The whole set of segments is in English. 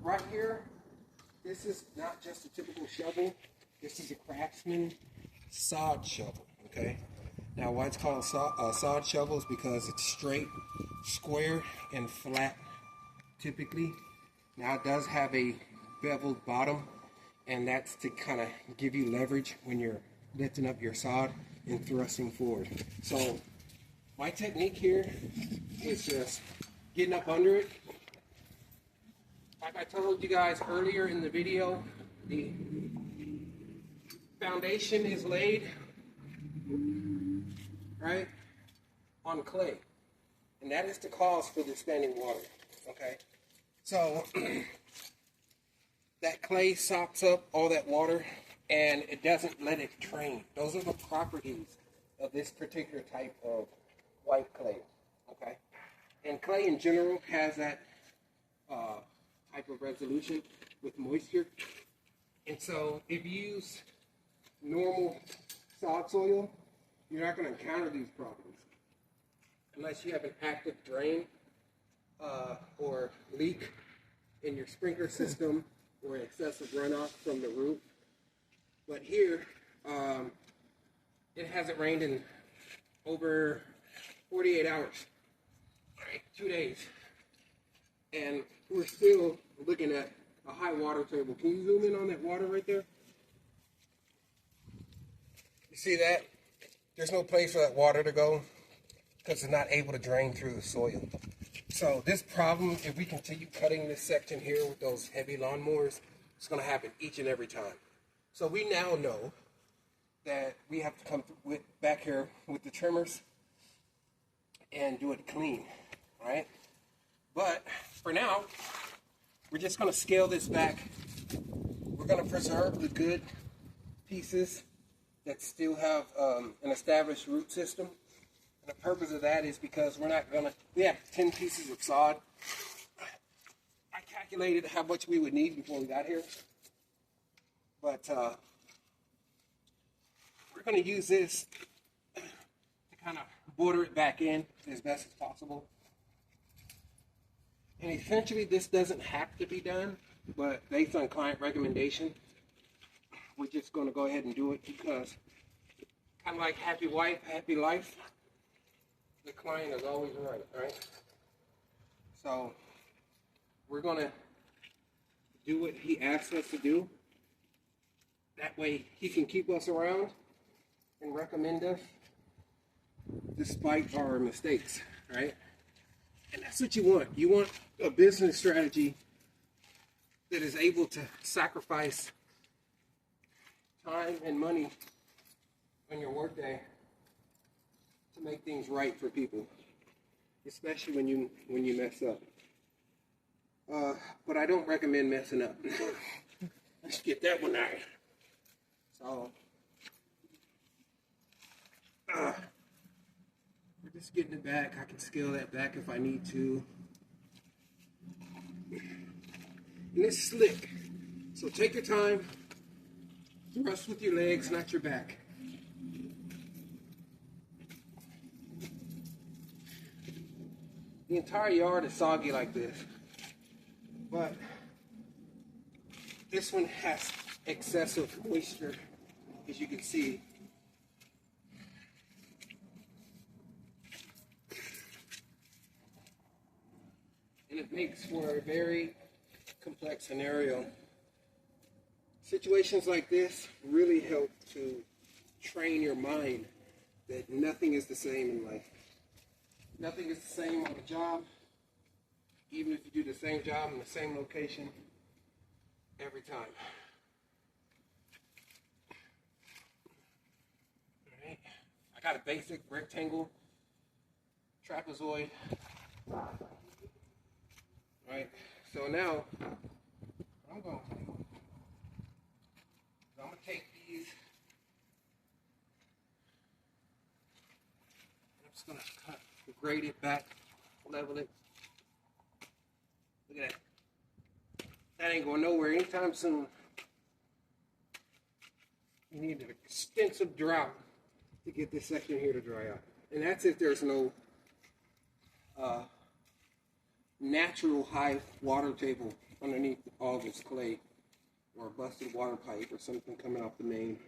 right here, this is not just a typical shovel. This is a Craftsman sod shovel, okay? Now, why it's called a sod shovel is because it's straight, square, and flat, typically. Now, it does have a beveled bottom, and that's to kind of give you leverage when you're lifting up your sod and thrusting forward. So, my technique here is just getting up under it. Like I told you guys earlier in the video, the foundation is laid, right, on clay. And that is the cause for the standing water, okay? So, that clay soaks up all that water, and it doesn't let it drain. Those are the properties of this particular type of white clay, okay? And clay in general has that type of resolution with moisture. And so if you use normal sod soil, you're not going to encounter these problems unless you have an active drain or leak in your sprinkler system or excessive runoff from the roof. But here, it hasn't rained in over 48 hours, right? 2 days. And we're still looking at a high water table. Can you zoom in on that water right there? You see that? There's no place for that water to go because it's not able to drain through the soil. So this problem, if we continue cutting this section here with those heavy lawnmowers, it's going to happen each and every time. So we now know that we have to come back here with the trimmers and do it clean, right? But for now, we're just going to scale this back. We're going to preserve the good pieces that still have an established root system. And the purpose of that is because we have 10 pieces of sod. I calculated how much we would need before we got here. But we're going to use this to kind of border it back in as best as possible. And essentially, this doesn't have to be done, but based on client recommendation, we're just going to go ahead and do it because kind of like happy wife, happy life, the client is always right, right? So we're going to do what he asks us to do. That way he can keep us around and recommend us despite our mistakes, right? And that's what you want. You want a business strategy that is able to sacrifice time and money on your workday to make things right for people, especially when you mess up. But I don't recommend messing up. Let's get that one out. So, we're just getting it back. I can scale that back if I need to. And it's slick. So take your time. Thrust with your legs, not your back. The entire yard is soggy like this. But this one has excessive moisture, as you can see. And it makes for a very complex scenario. Situations like this really help to train your mind that nothing is the same in life. Nothing is the same on the job, even if you do the same job in the same location every time. All right. I got a basic rectangle trapezoid. All right. So now, what I'm going to do is I'm going to take these, and I'm just going to cut, grade it back, level it. Look at that. That ain't going nowhere anytime soon. You need an extensive drought to get this section here to dry out. And that's if there's no natural high water table underneath all this clay, or a busted water pipe or something coming off the main.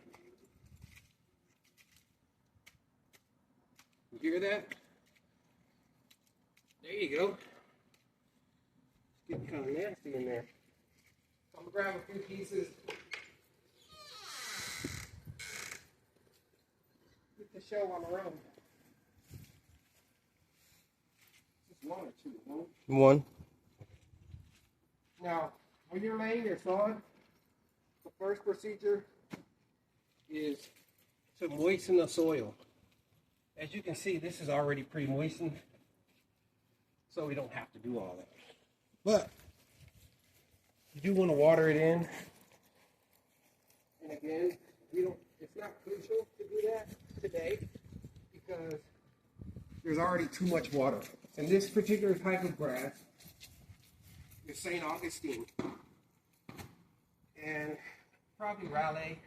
You hear that? There you go. It's getting kind of nasty in there. So I'm gonna grab a few pieces. Get the show on the road. Just one or two, huh? One. Now, when you're laying your sod, the first procedure is to moisten the soil. As you can see, this is already pre-moistened, so we don't have to do all that. But you do want to water it in. And again, it's not crucial to do that today because there's already too much water. In this particular type of grass, it's St. Augustine. And probably Raleigh,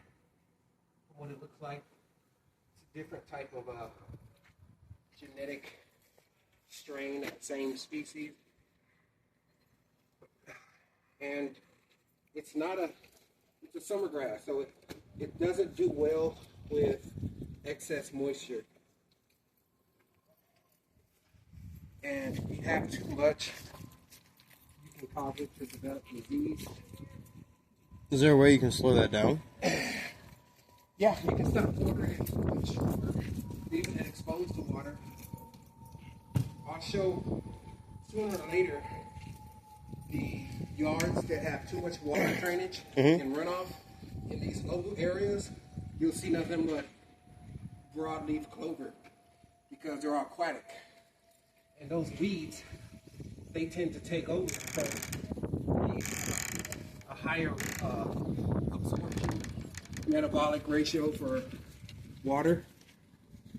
from what it looks like. It's a different type of genetic strain, that same species. And it's a summer grass, so it doesn't do well with excess moisture. And if you have too much, you can cause it to develop disease. Is there a way you can slow that down? Yeah, you can stop watering it much, leaving it exposed to water. I'll show sooner or later the yards that have too much water drainage and runoff. In these oval areas, you'll see nothing but broadleaf clover because they're aquatic. And those weeds, they tend to take over because a higher absorption metabolic ratio for water,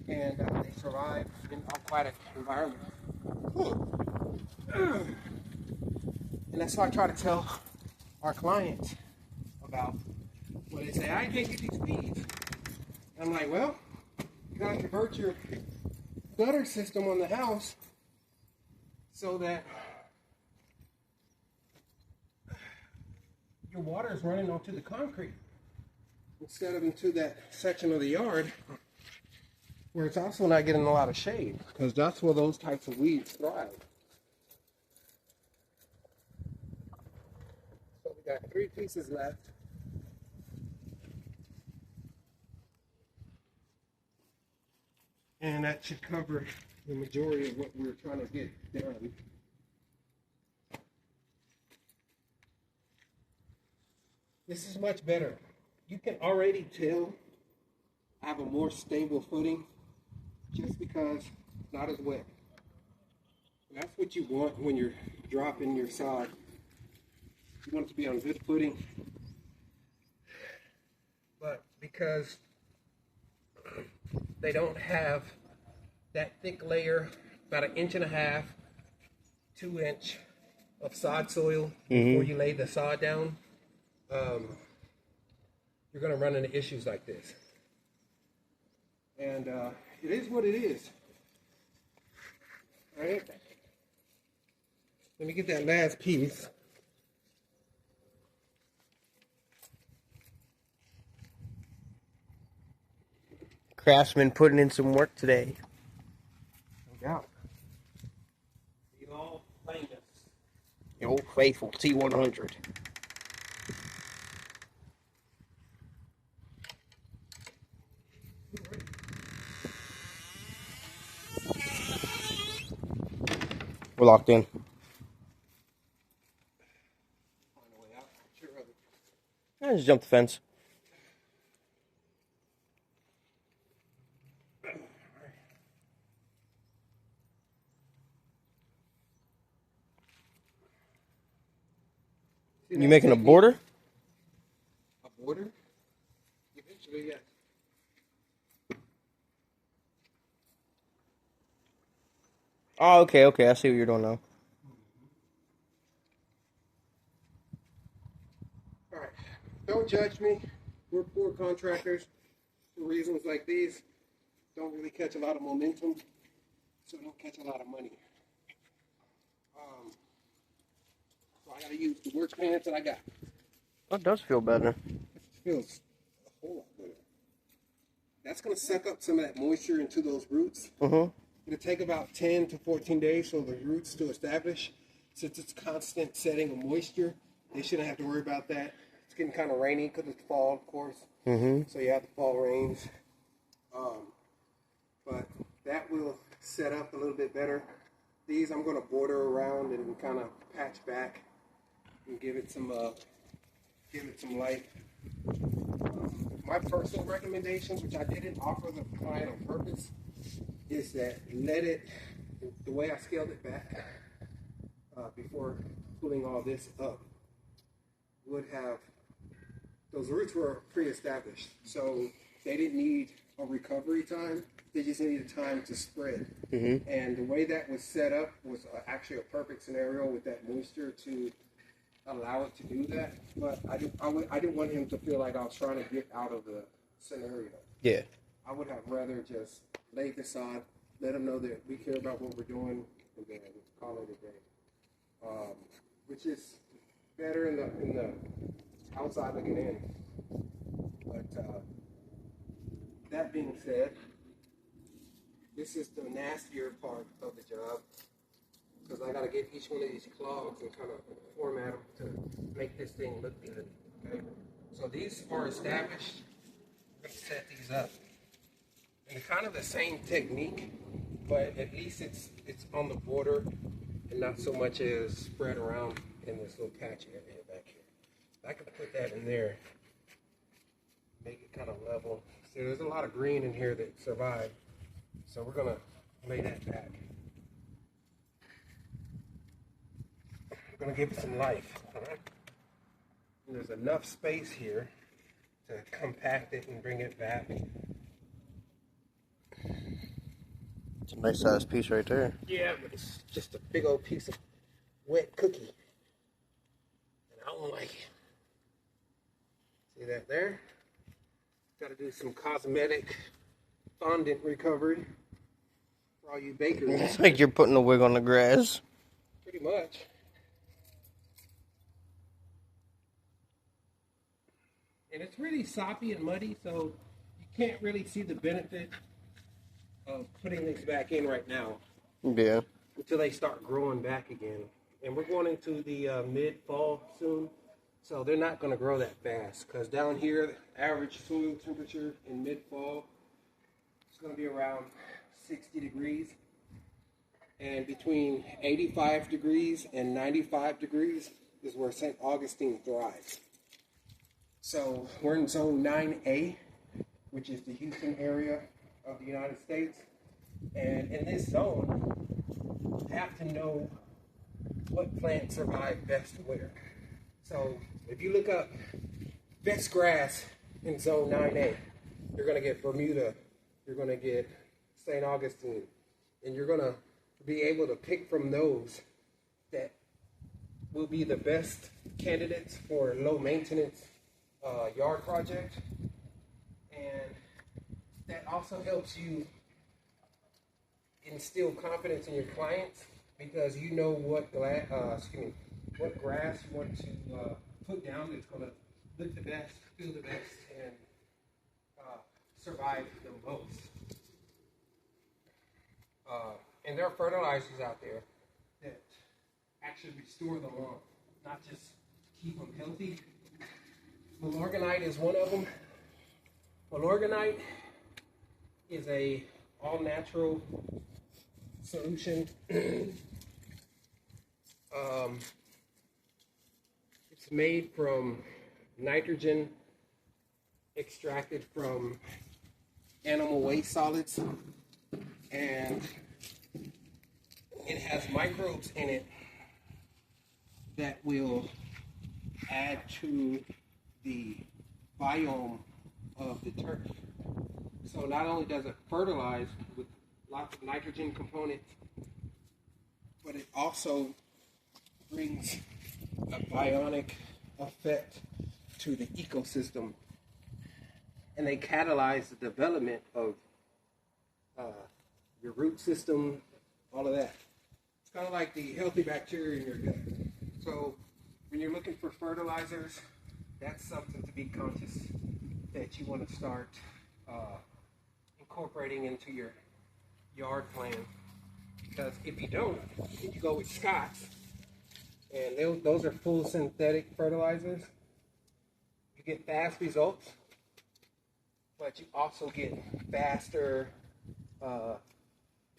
and they survive in aquatic environment. And that's what I try to tell our clients about when they say, I can't get these weeds. I'm like, well, you gotta convert your gutter system on the house so that your water is running onto the concrete instead of into that section of the yard where it's also not getting a lot of shade, because that's where those types of weeds thrive. So we got 3 pieces left. And that should cover the majority of what we're trying to get done. This is much better. You can already tell I have a more stable footing just because it's not as wet. And that's what you want when you're dropping your sod. You want it to be on good footing. But because they don't have that thick layer, about 1.5 inches, 2 inch of sod soil before you lay the sod down, you're going to run into issues like this. And it is what it is. All right. Let me get that last piece. Craftsman putting in some work today. No doubt. The all famous. The old faithful T100. We're locked in. Find a way out. Sure of it. I just jumped the fence. You making a border? A border? Eventually, yes. Oh, okay. I see what you're doing now. All right. Don't judge me. We're poor contractors. For reasons like these, don't really catch a lot of momentum, so don't catch a lot of money. So I gotta use the work pants that I got. That does feel better. It feels a whole lot better. That's gonna suck up some of that moisture into those roots. Mm-hmm. It'll take about 10 to 14 days for the roots to establish. Since it's constant setting of moisture, they shouldn't have to worry about that. It's getting kind of rainy because it's fall, of course. Mm-hmm. So you have the fall rains. But that will set up a little bit better. These I'm going to border around and kind of patch back and give it some life. My personal recommendations, which I didn't offer the client on purpose, is that the way I scaled it back before pulling all this up, would have, those roots were pre-established. So they didn't need a recovery time. They just needed time to spread. Mm-hmm. And the way that was set up was actually a perfect scenario with that moisture to allow it to do that. But I didn't want him to feel like I was trying to get out of the scenario. Yeah. I would have rather just laid this on, let him know that we care about what we're doing, and then call it a day. Which is better in the outside looking in. But that being said, this is the nastier part of the job, because I got to get each one of these clogs and kind of format them to make this thing look good. Okay, so these are established. We're going to set these up. And kind of the same technique, but at least it's on the border and not so much as spread around in this little patch area back here. I can put that in there, make it kind of level. See, there's a lot of green in here that survived, so we're gonna lay that back. We're gonna give it some life, all right? And there's enough space here to compact it and bring it back. It's a nice sized piece right there. Yeah, but it's just a big old piece of wet cookie. And I don't like it. See that there? Got to do some cosmetic fondant recovery for all you bakers. It's like you're putting a wig on the grass. Pretty much. And it's really soppy and muddy, so you can't really see the benefit of putting this back in right now. Yeah. Until they start growing back again. And we're going into the mid-fall soon, so they're not going to grow that fast. Because down here, the average soil temperature in mid-fall is going to be around 60 degrees. And between 85 degrees and 95 degrees is where St. Augustine thrives. So we're in zone 9A, which is the Houston area of the United States. And in this zone, you have to know what plants survive best where. So if you look up best grass in zone 9A, you're going to get Bermuda, you're going to get St. Augustine, and you're going to be able to pick from those that will be the best candidates for low maintenance yard project. And that also helps you instill confidence in your clients, because you know what what grass you want to put down that's going to look the best, feel the best, and survive the most. And there are fertilizers out there that actually restore the lawn, not just keep them healthy. Milorganite is one of them. Milorganite is a all-natural solution. It's made from nitrogen extracted from animal waste solids, and it has microbes in it that will add to the biome of the turf. So not only does it fertilize with lots of nitrogen components, but it also brings a bionic effect to the ecosystem, and they catalyze the development of your root system, all of that. It's kind of like the healthy bacteria in your gut. So when you're looking for fertilizers, that's something to be conscious that you want to start incorporating into your yard plan. Because if you don't, and you go with Scott's, and those are full synthetic fertilizers, you get fast results, but you also get faster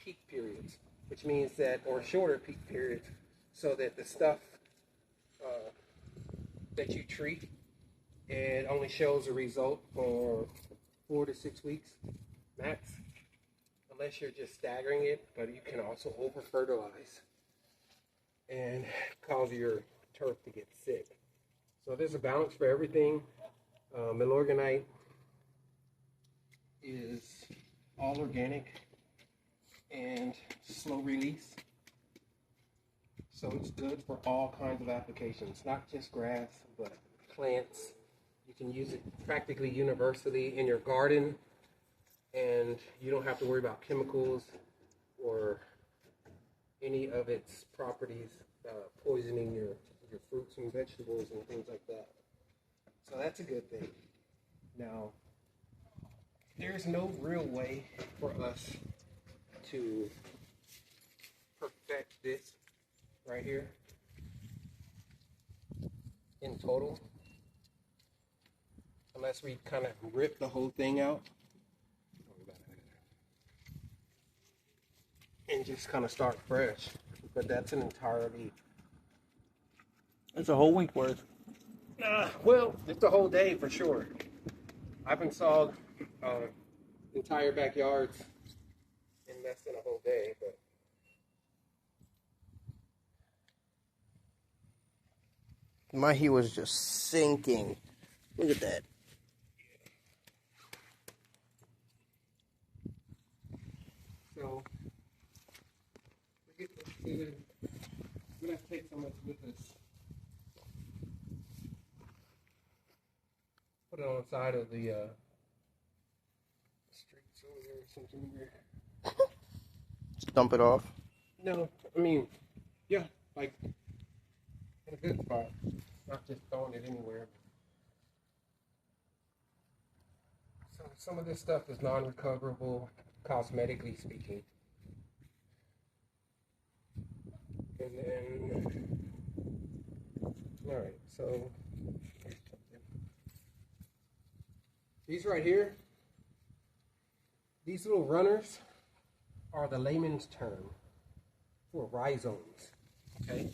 peak periods, which means that, or shorter peak periods, so that the stuff that you treat, it only shows a result for 4 to 6 weeks max, unless you're just staggering it. But you can also over fertilize and cause your turf to get sick. So there's a balance for everything. Milorganite is all organic and slow release, so it's good for all kinds of applications, not just grass but plants. You can use it practically universally in your garden, and you don't have to worry about chemicals or any of its properties poisoning your fruits and vegetables and things like that. So that's a good thing. Now, there's no real way for us to perfect this right here in total, unless we kind of rip the whole thing out and just kind of start fresh. But that's an entirely... That's a whole week worth. Well, it's a whole day for sure. I've installed entire backyards in less than a whole day, but My heat was just sinking. Look at that. so we're gonna have to take some of this with us. Put it on the side of the streets over there or something weird. Just dump it off. No, I mean, yeah, like in a good spot, not just throwing it anywhere. So some of this stuff is non-recoverable, cosmetically speaking. And then, all right, so these right here, these little runners are the layman's term for rhizomes, okay?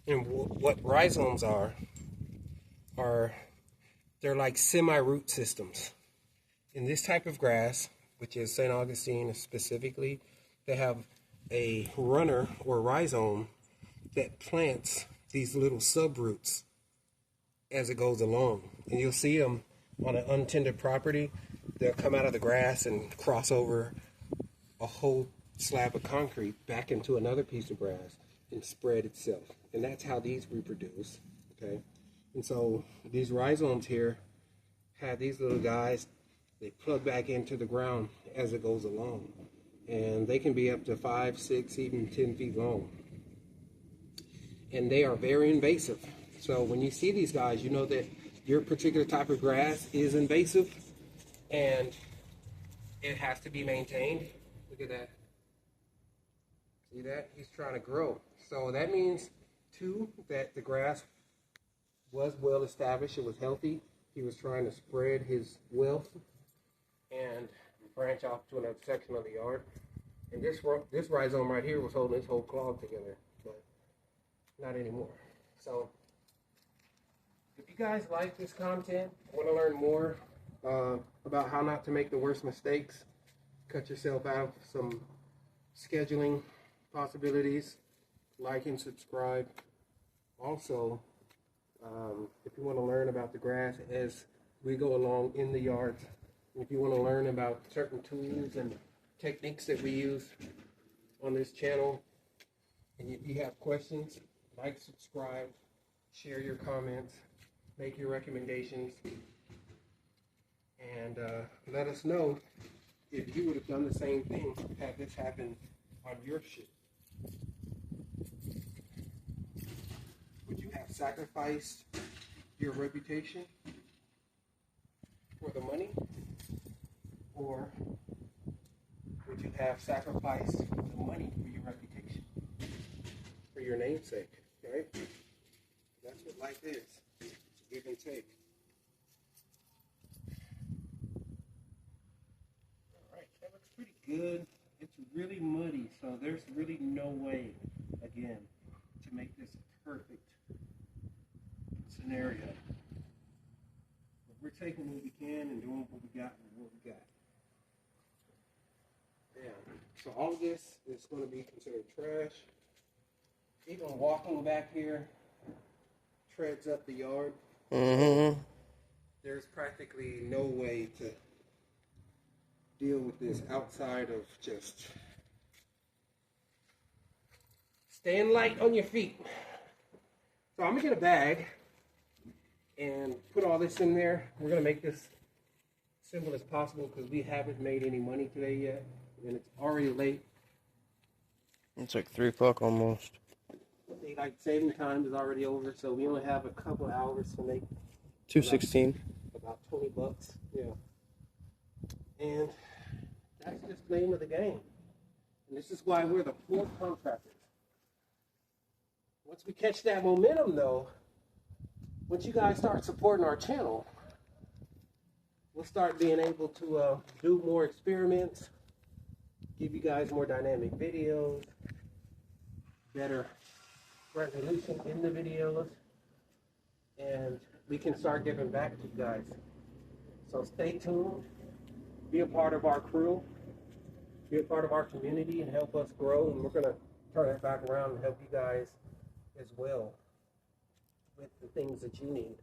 And what rhizomes are they're like semi-root systems. In this type of grass, which is St. Augustine specifically, they have a runner or rhizome that plants these little subroots as it goes along. And you'll see them on an untended property. They'll come out of the grass and cross over a whole slab of concrete back into another piece of grass and spread itself. And that's how these reproduce, okay? And so these rhizomes here have these little guys. They plug back into the ground as it goes along. And they can be up to 5, 6, even 10 feet long. And they are very invasive. So when you see these guys, you know that your particular type of grass is invasive and it has to be maintained. Look at that. See that? He's trying to grow. So that means, too, that the grass was well established. It was healthy. He was trying to spread his wealth and branch off to another section of the yard. And this rhizome right here was holding this whole clog together, but not anymore. So if you guys like this content, want to learn more about how not to make the worst mistakes, cut yourself out of some scheduling possibilities, like and subscribe. Also, if you want to learn about the grass as we go along in the yard, if you want to learn about certain tools and techniques that we use on this channel, and if you have questions, like, subscribe, share your comments, make your recommendations, and let us know if you would have done the same thing had this happened on your shit. Would you have sacrificed your reputation for the money, or would you have sacrificed the money for your reputation, for your namesake, right? That's what life is. It's a give and take. All right, that looks pretty good. It's really muddy, so there's really no way, again, to make this a perfect scenario. But we're taking what we can and doing what we got and what we got. Yeah. So all of this is going to be considered trash. Even walking back here treads up the yard. Mm-hmm. There's practically no way to deal with this outside of just staying light on your feet. So I'm going to get a bag and put all this in there. We're going to make this simple as possible because we haven't made any money today yet. And it's already late. It's like 3 o'clock almost. Daylight saving time is already over, so we only have a couple hours to make $2.16. about $20. Yeah. And that's just the name of the game. And this is why we're the poor contractors. Once we catch that momentum, though, once you guys start supporting our channel, we'll start being able to do more experiments, give you guys more dynamic videos, better resolution in the videos, and we can start giving back to you guys. So stay tuned, be a part of our crew, be a part of our community, and help us grow. And we're going to turn it back around and help you guys as well with the things that you need.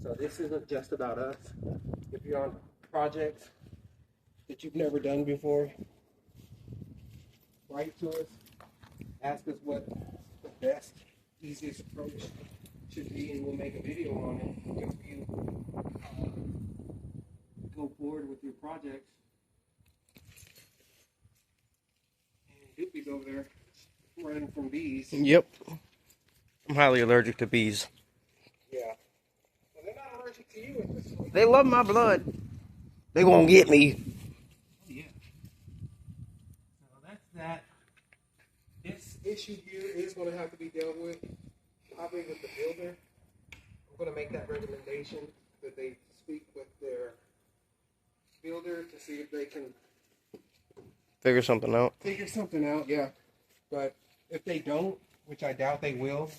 So this isn't just about us. If you're on projects that you've never done before, write to us, ask us what the best, easiest approach should be, and we'll make a video on it. If you go forward with your projects. And Doopy's over there running from bees. Yep. I'm highly allergic to bees. Yeah. Well, they're not allergic to you at this point. They love my blood. They won't get me. Yeah. So that's that. This issue here is going to have to be dealt with, probably with the builder. I'm going to make that recommendation that they speak with their builder to see if they can Figure something out. Yeah. But if they don't, which I doubt they will,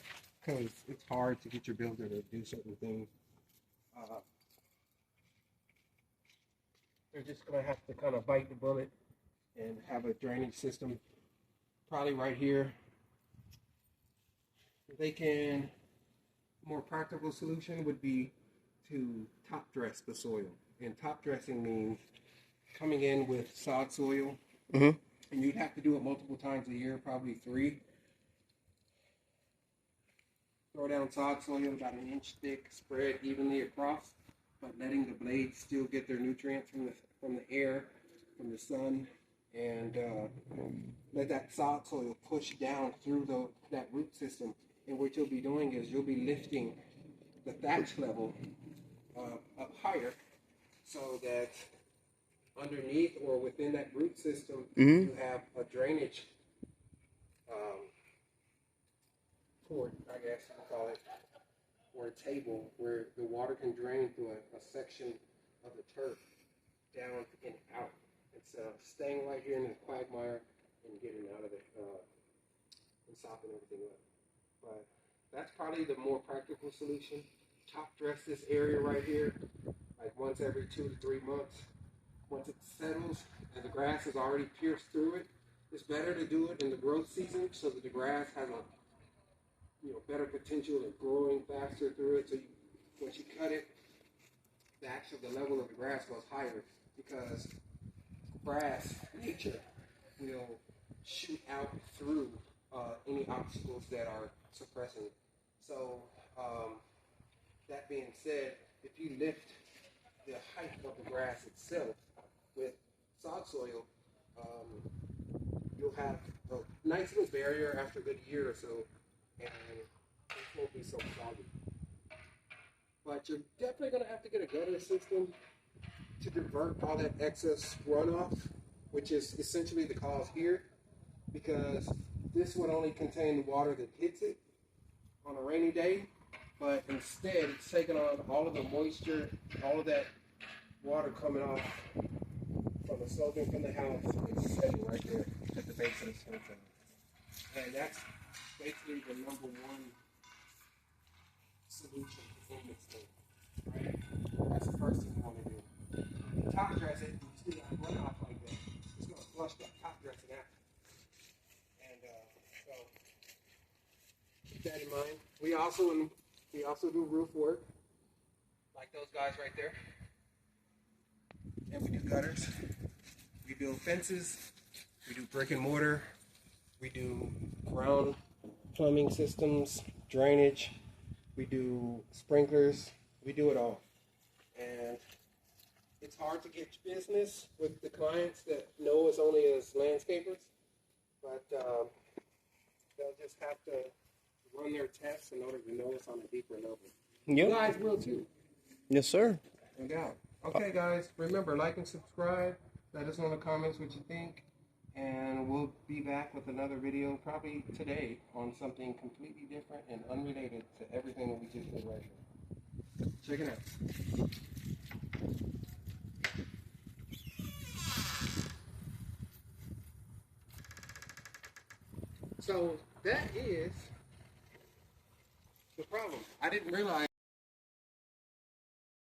because it's hard to get your builder to do certain things, they're just going to have to kind of bite the bullet and have a drainage system probably right here. They can, more practical solution would be to top dress the soil. And top dressing means coming in with sod soil. Mm-hmm. And you'd have to do it multiple times a year, probably 3. Throw down sod soil about 1 inch thick, spread evenly across, but letting the blades still get their nutrients from the air, from the sun, and let that sod soil push down through that root system. And what you'll be doing is you'll be lifting the thatch level up higher, so that underneath or within that root system, you have a drainage port, I guess you call it, or a table where the water can drain through a section of the turf down and out. It's staying right here in the quagmire and getting out of it and sopping everything up. But that's probably the more practical solution. Top dress this area right here, like once every 2 to 3 months. Once it settles and the grass has already pierced through it, it's better to do it in the growth season so that the grass has a better potential of growing faster through it. So once you cut it, the level of the grass goes higher, because grass, nature, will shoot out through any obstacles that are suppressing it. So that being said, if you lift the height of the grass itself with sod soil, you'll have a nice little barrier after a good year or so and it won't be so soggy. But you're definitely going to have to get a gutter system to divert all that excess runoff, which is essentially the cause here, because this would only contain the water that hits it on a rainy day, but instead it's taking on all of the moisture, all of that water coming off from the sloping from the house. It's setting right there at the base of the sink. And that's basically the number one solution to this thing, right? That's the first thing you want to do. Top dress it, you still got runoff like that. It's going to flush that top dressing out. And so keep that in mind. We also do roof work, like those guys right there. And we do gutters. We build fences. We do brick and mortar. We do ground plumbing systems, drainage. We do sprinklers. We do it all. And it's hard to get business with the clients that know us only as landscapers, but they'll just have to run their tests in order to know us on a deeper level. Yep. You guys will too. Yes, sir. No doubt. Okay, guys, remember, like and subscribe. Let us know in the comments what you think. And we'll be back with another video probably today on something completely different and unrelated to everything that we just did right here. Check it out. So that is the problem. I didn't realize